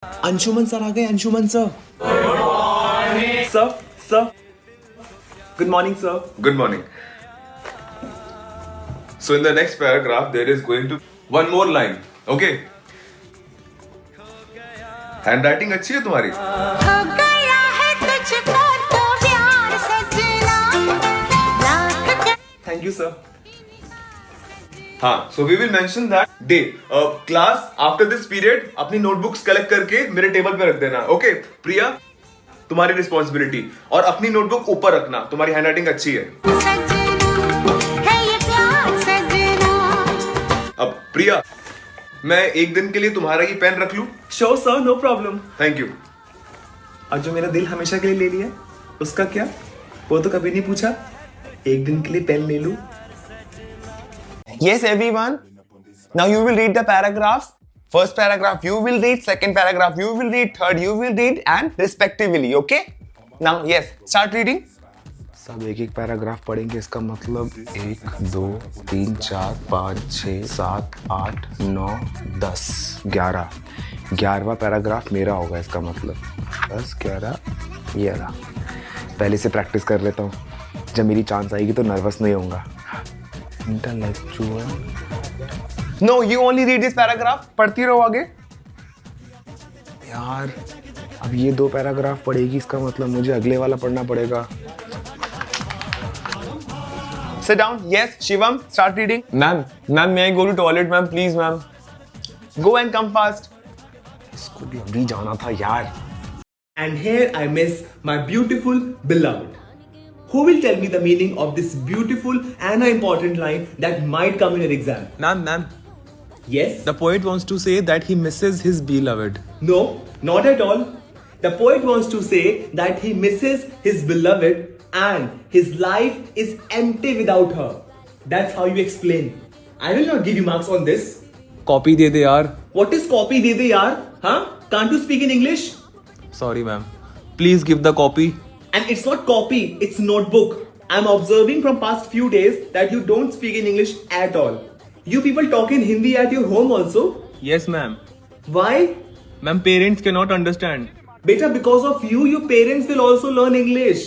Anshuman sir आ गए, Anshuman sir. Sir good morning sir. Good morning. So in the next paragraph, there is going to one more line. Okay. Handwriting अच्छी है तुम्हारी? हो गया है तुझको तो प्यार सजना लाख थैंक यू सर। हाँ. So we will mention that day. Class after this period अपनी notebooks collect करके मेरे टेबल पे रख देना. Okay. प्रिया, तुम्हारी रिस्पॉन्सिबिलिटी, और अपनी नोटबुक ऊपर रखना. तुम्हारी हैंडराइटिंग अच्छी है. सजना है ये प्यार सजना। अब प्रिया, मैं एक दिन के लिए तुम्हारा ये पेन रख लूं? Sure sir, no problem. Thank you. और जो मेरा दिल हमेशा के लिए ले लिया उसका क्या? वो तो कभी नहीं पूछा। एक दिन के लिए पेन ले लूं। Yes, everyone. Now you will read the paragraphs. First paragraph you will read, second paragraph you will read, third you will read, and respectively. Okay? Now, yes, start reading. सब एक एक पैराग्राफ पढ़ेंगे. इसका मतलब 1 2 3 4 5 6 7 8 9 10 11. 11वां paragraph मेरा होगा. इसका मतलब 10 11 11. पहले से प्रैक्टिस कर लेता हूँ. जब मेरी चांस आएगी तो नर्वस नहीं होऊंगा. Intellectual. No, you only read this paragraph. पढ़ती रहो आगे. यार अब ये 2 पैराग्राफ पढ़ेगी. इसका मतलब मुझे अगले वाला पढ़ना पड़ेगा. Sit down. Yes, Shivam, start reading. Ma'am, may I go to toilet, ma'am? Please, ma'am. Go and come fast. इसको भी अभी जाना था यार. And here I miss my beautiful beloved. Who will tell me the meaning of this beautiful and an important line that might come in your exam? Ma'am, Yes? the poet wants to say that he misses his beloved. No, not at all. The poet wants to say that he misses his beloved and his life is empty without her. That's how you explain. I will not give you marks on this. Copy दे दे यार. What is copy de yaar? Huh? Can't you speak in English? Sorry ma'am. Please give the copy. And it's not copy, it's notebook. I'm observing from past few days that you don't speak in English at all. You people talk in Hindi at your home also. Yes ma'am. Why? Ma'am, parents cannot understand. Beta, because of you, your parents will also learn English.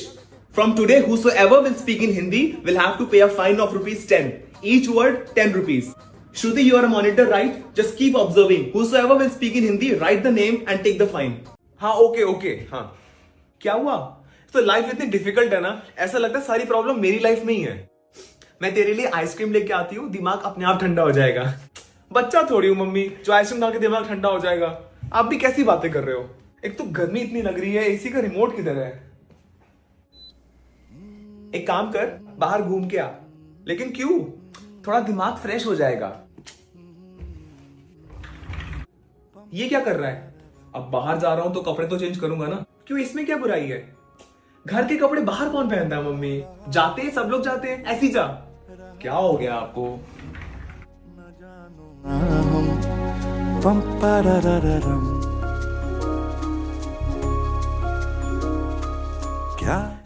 From today, whosoever will speak in Hindi will have to pay a fine of rupees 10. Each word 10 rupees. Shruti, you are a monitor, right? Just keep observing. Whosoever will speak in Hindi, write the name and take the fine. हाँ okay. हाँ. क्या हुआ? तो life इतनी difficult है ना, ऐसा लगता है सारी प्रॉब्लम मेरी लाइफ में ही है. मैं तेरे लिए आइसक्रीम लेके आती हूँ, दिमाग अपने आप ठंडा हो जाएगा. बच्चा थोड़ी हूँ मम्मी जो आइसक्रीम खा के दिमाग ठंडा हो जाएगा. आप भी कैसी बातें कर रहे हो? एक तो गर्मी इतनी लग रही है, एसी का रिमोट किधर है? एक काम कर, बाहर घूम के आ. लेकिन क्यों? थोड़ा दिमाग फ्रेश हो जाएगा. ये क्या कर रहा है? अब बाहर जा रहा हूं तो कपड़े तो चेंज करूंगा ना. क्यों, इसमें क्या बुराई है? घर के कपड़े बाहर कौन पहनता है मम्मी? जाते हैं, सब लोग जाते हैं, ऐसी जा. क्या हो गया आपको?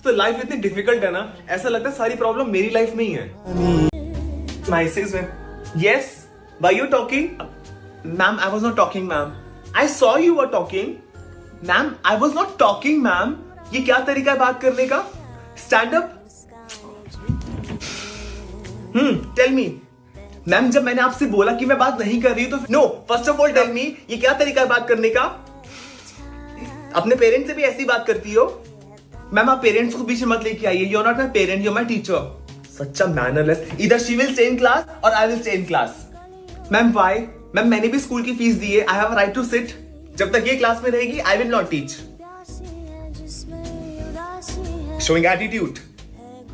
तो लाइफ इतनी डिफिकल्ट है ना, ऐसा लगता है सारी प्रॉब्लम मेरी लाइफ में ही है. Nice, yes. Why you talking? Ma'am, I was not talking, ma'am. I saw you were talking. Ma'am, I was not talking, ma'am. ये क्या तरीका है बात करने का? Stand up. Tell me. Ma'am, जब मैंने आपसे बोला कि मैं बात नहीं कर रही हूँ तो no, first of all tell me, ये क्या तरीका है बात करने का? अपने पेरेंट्स से भी ऐसी बात करती हो? मैम, आप पेरेंट्स को बीच में मत लेके आइए. You are not my parent, you are my teacher. Such a mannerless. इधर she will stay in class और I will stay in class. Ma'am, why? Ma'am, मैंने भी स्कूल की फीस दी है. I have right to sit. जब तक ये क्लास में रहेगी I will not teach. Showing attitude.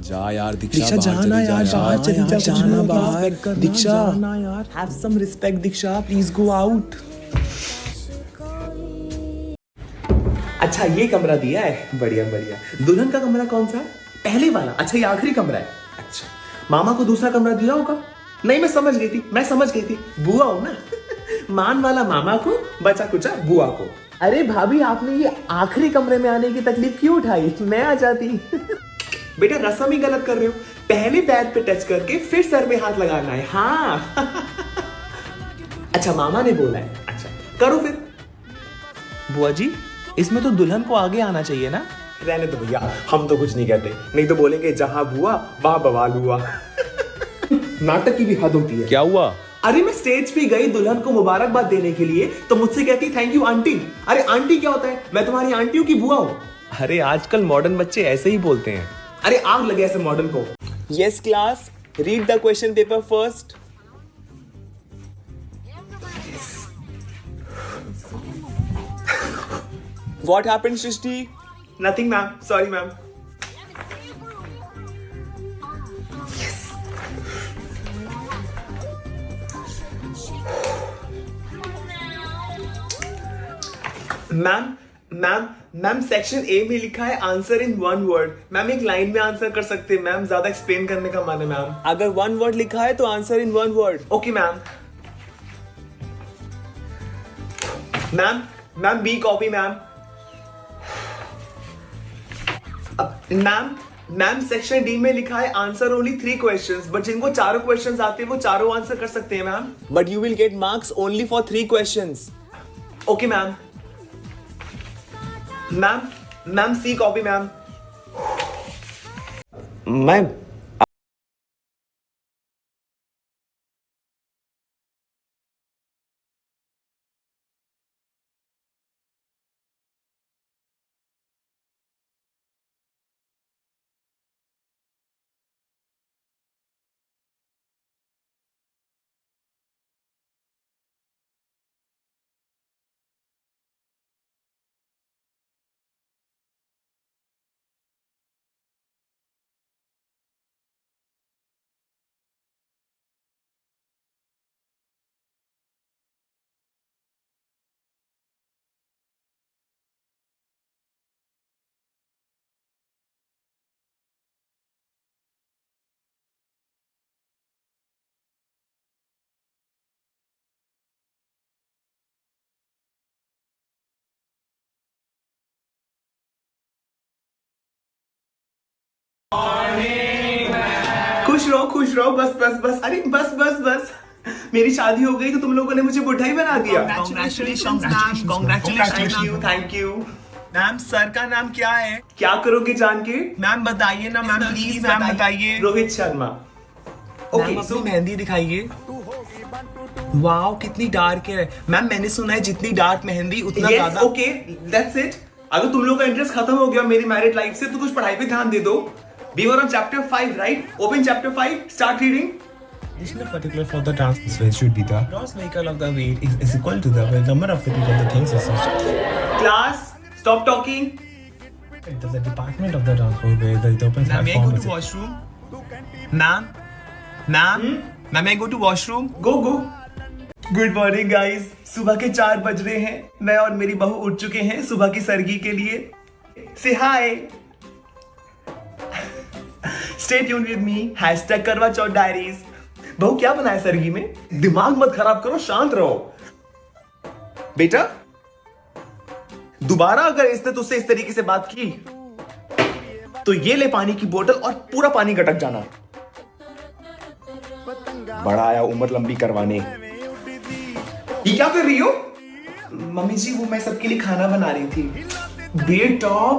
जा यार दीक्षा, जाना यार, बाहर चली जा. जाना बाहर. दीक्षा, जाना यार. Have some respect Diksha, please go out. अच्छा, ये कमरा दिया है. बढ़िया. दुल्हन का कमरा कौन सा? पहले वाला. अच्छा, ये आखिरी कमरा है. अच्छा, मामा को दूसरा कमरा दिया होगा. नहीं, मैं समझ गई थी. बुआ हो ना. मान वाला मामा को, बचा कुचा बुआ को. अरे भाभी, आपने ये आखिरी कमरे में आने की तकलीफ क्यों उठाई? मैं आ जाती. बेटा, रस्म ही गलत कर रहे हो. पहले पैर पे टच करके फिर सर में हाथ लगाना है. हाँ. अच्छा, मामा ने बोला है. अच्छा, करो फिर. बुआ जी, इसमें तो दुल्हन को आगे आना चाहिए ना। रहने दो भैया, हम तो कुछ नहीं कहते, नहीं तो बोलेंगे जहां बुआ वहां बवाल हुआ। नाटक की भी हद होती है। क्या हुआ? अरे मैं स्टेज पे गई दुल्हन को मुबारकबाद देने के लिए, तो मुझसे कहती थैंक यू आंटी। अरे आंटी क्या होता है? मैं तुम्हारी आंटियों की बुआ हूँ। अरे आजकल मॉडर्न बच्चे ऐसे ही बोलते हैं। अरे आग लगे ऐसे मॉडर्न को। Yes, class. Read the question paper first. What happened, Shrishti? Nothing ma'am, sorry ma'am. Ma'am ma'am ma'am section A में लिखा है answer in one word. Ma'am एक लाइन में आंसर कर सकते हैं मैम, ज्यादा एक्सप्लेन करने का मन है मैम। अगर one word लिखा है तो answer in one word. Okay ma'am. Ma'am ma'am B copy ma'am. Ma'am ma'am section D में लिखा है आंसर ओनली 3 क्वेश्चंस, बट जिनको चारों क्वेश्चंस आते हैं वो चारों आंसर कर सकते हैं ma'am. But you will get marks only for 3 questions. Okay ma'am. Ma'am ma'am C copy ma'am. Ma'am खुश रहो, बस बस बस। अरे बस बस बस, मेरी शादी हो गई तो तुम लोगों ने मुझे बुढ़ा ही बना दिया। Thank you. मैम सर का नाम क्या है? क्या करोगे जान के? मैम बताइए ना मैम, प्लीज मैम बताइए. रोहित शर्मा। ओके Okay, अपनी मेहंदी दिखाइए. वाओ कितनी डार्क है मैम. मैंने सुना है जितनी डार्क मेहंदी उतना yes, ज्यादा. Okay that's it. अगर तुम लोग का इंटरेस्ट खत्म हो गया मेरी मैरिड लाइफ से तो कुछ पढ़ाई पे ध्यान दे दो। We were on chapter 5, right? Open chapter 5, start reading. Additional particular for the transfer should be the gross vehicle of the weight is equal to the number of weight of the things associated. Class, stop talking. The department of the transport where the Ethiopians have May I go formed to washroom? Ma'am? Ma'am? Ma'am, may I go to washroom? Go go. Good morning guys. सुबह के 4 बज रहे हैं। मैं और मेरी बहू उठ चुके हैं सुबह की सरगी के लिए। से हाय। स्टे ट्यून्ड विद मी #करवा चौथ डायरीज। बहू क्या बनाया सरगी में? दिमाग मत खराब करो, शांत रहो। बेटा दोबारा अगर इसने तुझसे इस तरीके से बात की तो ये ले पानी की बोतल और पूरा पानी गटक जाना। बड़ा आया उम्र लंबी करवाने। ये क्या कर रही हो? मम्मी जी वो मैं सबके लिए खाना बना रही थी।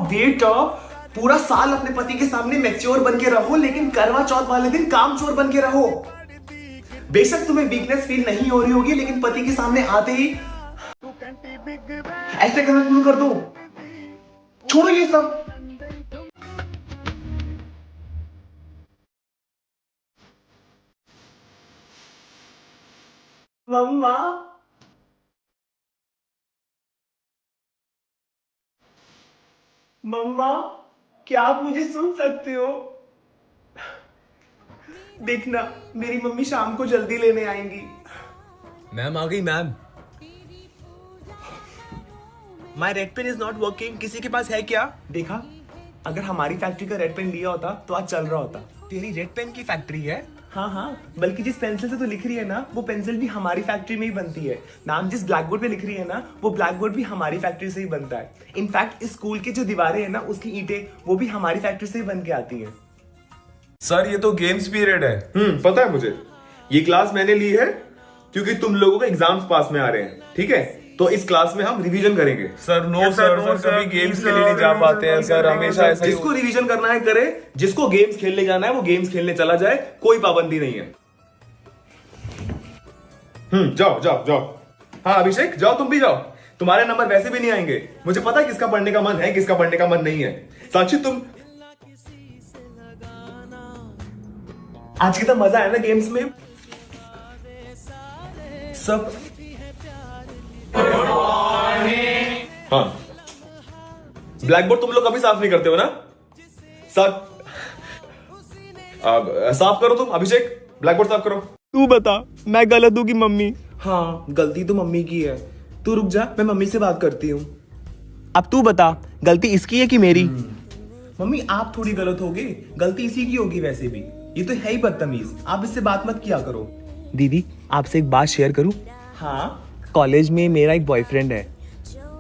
बेटा पूरा साल अपने पति के सामने मैच्योर बन के रहो, लेकिन करवा चौथ वाले दिन कामचोर बन के रहो। बेशक तुम्हें वीकनेस फील नहीं हो रही होगी, लेकिन पति के सामने आते ही ऐसे करना शुरू कर दो। छोड़ो ये सब। मम्मा मम्मा क्या आप मुझे सुन सकते हो? देखना मेरी मम्मी शाम को जल्दी लेने आएंगी। मैम आ गई ma'am. My red pen is not working. किसी के पास है क्या? देखा, अगर हमारी फैक्ट्री का रेड पेन लिया होता तो आज चल रहा होता। तेरी रेड पेन की फैक्ट्री है? हाँ, बल्कि जिस पेंसिल से तो लिख रही है ना, वो पेंसिल भी हमारी फैक्ट्री में ही बनती है। नाम जिस ब्लैक बोर्ड पे लिख रही है ना, वो ब्लैक बोर्ड भी हमारी फैक्ट्री से ही बनता है। इनफैक्ट इस स्कूल के जो दीवारें हैं ना, उसकी ईंटें वो भी हमारी फैक्ट्री से ही बन के आती है। सर ये तो गेम्स पीरियड है। पता है मुझे। ये क्लास मैंने ली है क्योंकि तुम लोगों के एग्जाम्स पास में आ रहे हैं, ठीक है? तो इस क्लास में हम रिवीजन करेंगे। सर नो सर कभी गेम्स के लिए नहीं जा पाते हैं सर, हमेशा ऐसा ही जिसको रिवीजन करना है करे, जिसको गेम्स खेलने जाना है वो गेम्स खेलने चला जाए, कोई पाबंदी नहीं है। जाओ जाओ जाओ। हाँ अभिषेक जाओ, तुम भी जाओ, तुम्हारे नंबर वैसे भी नहीं आएंगे। मुझे पता है किसका पढ़ने का मन है, किसका पढ़ने का मन नहीं है। साक्षी तुम, आज कितना मजा आया ना गेम्स में। सब हाँ ब्लैक बोर्ड तुम लोग कभी साफ नहीं करते हो ना? साफ करो तुम। अभिषेक ब्लैक बोर्ड साफ करो। तू बता, मैं गलत हूँ कि मम्मी? हाँ गलती तो मम्मी की है। तू रुक जा, मैं मम्मी से बात करती हूँ। अब तू बता, गलती इसकी है कि मेरी? मम्मी आप थोड़ी गलत होगी, गलती इसी की होगी वैसे भी। ये तो है ही बदतमीज, आप इससे बात मत किया करो। दीदी आपसे एक बात शेयर करूं? हाँ। कॉलेज में मेरा एक बॉयफ्रेंड है।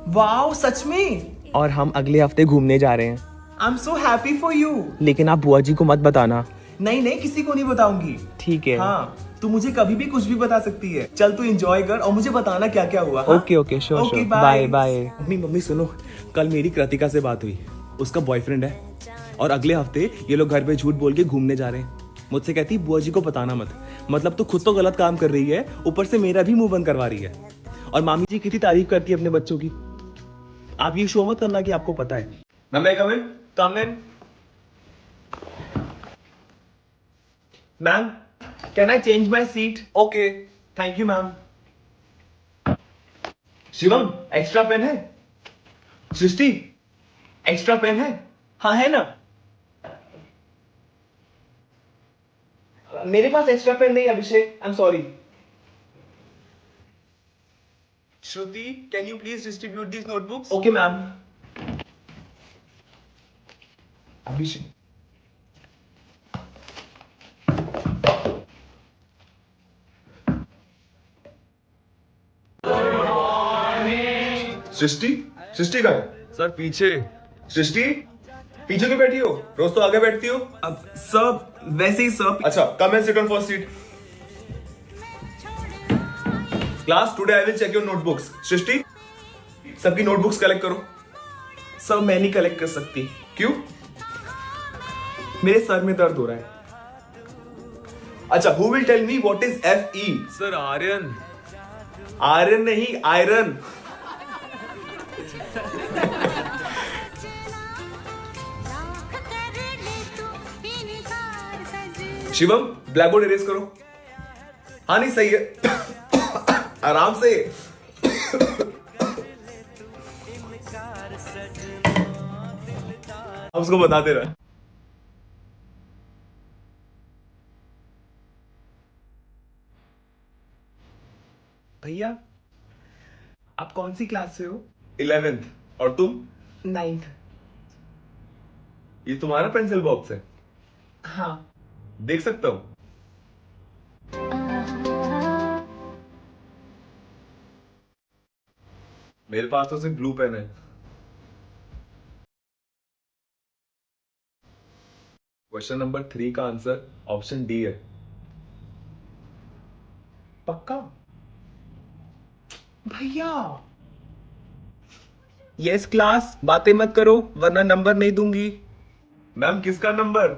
वाओ सच में? और हम अगले हफ्ते घूमने जा रहे हैं। I am so happy for you. लेकिन आप बुआ जी को मत बताना। नहीं नहीं, किसी को नहीं बताऊंगी। ठीक है। हाँ तू मुझे कभी भी कुछ भी बता सकती है। चल तू एंजॉय कर और मुझे बताना क्या क्या हुआ। Okay okay sure sure, bye bye. Mummy mummy सुनो, कल मेरी कृतिका से बात हुई, उसका बॉयफ्रेंड है और अगले हफ्ते ये लोग घर पे झूठ बोल के घूमने जा रहे हैं। मुझसे कहती बुआ जी को बताना मत। मतलब तू खुद तो गलत काम कर रही है, ऊपर से मेरा भी मुंह बंद करवा रही है। और मामी जी कितनी तारीफ करती है अपने बच्चों की। आप ये शो मत करना कि आपको पता है। मैं come in. Come in. Ma'am can I change my seat? Okay thank you ma'am. Shivam extra pen है? सृष्टि एक्स्ट्रा पेन है? हाँ है ना। मेरे पास एक्स्ट्रा पेन नहीं Abhishek, I am sorry. Shruti can you please distribute these notebooks? Okay ma'am. Abhishek Srishti, Srishti का है? Sir पीछे। सृष्टि पीछे क्यों बैठी हो? रोज तो आगे बैठती हो। अब सब वैसे ही सब। अच्छा come and sit on first seat. Class today I will check your notebooks. Srishti सबकी नोटबुक्स कलेक्ट करो। सब मैं नहीं कलेक्ट कर सकती। क्यों? मेरे सर में दर्द हो रहा है। अच्छा who will tell me what is FE? Sir Aryan. Iron नहीं, iron. Shivam black board erase करो। हाँ नहीं सही है। आराम से। हम उसको बताते रहे। भैया आप कौन सी क्लास से हो? 11th। और तुम? 9th। ये तुम्हारा पेंसिल बॉक्स है, हाँ। देख सकता हूं? मेरे पास तो सिर्फ ब्लू पेन है। क्वेश्चन नंबर 3 का आंसर ऑप्शन डी है। पक्का? भैया यस क्लास, बातें मत करो वरना नंबर नहीं दूंगी। मैम किसका नंबर?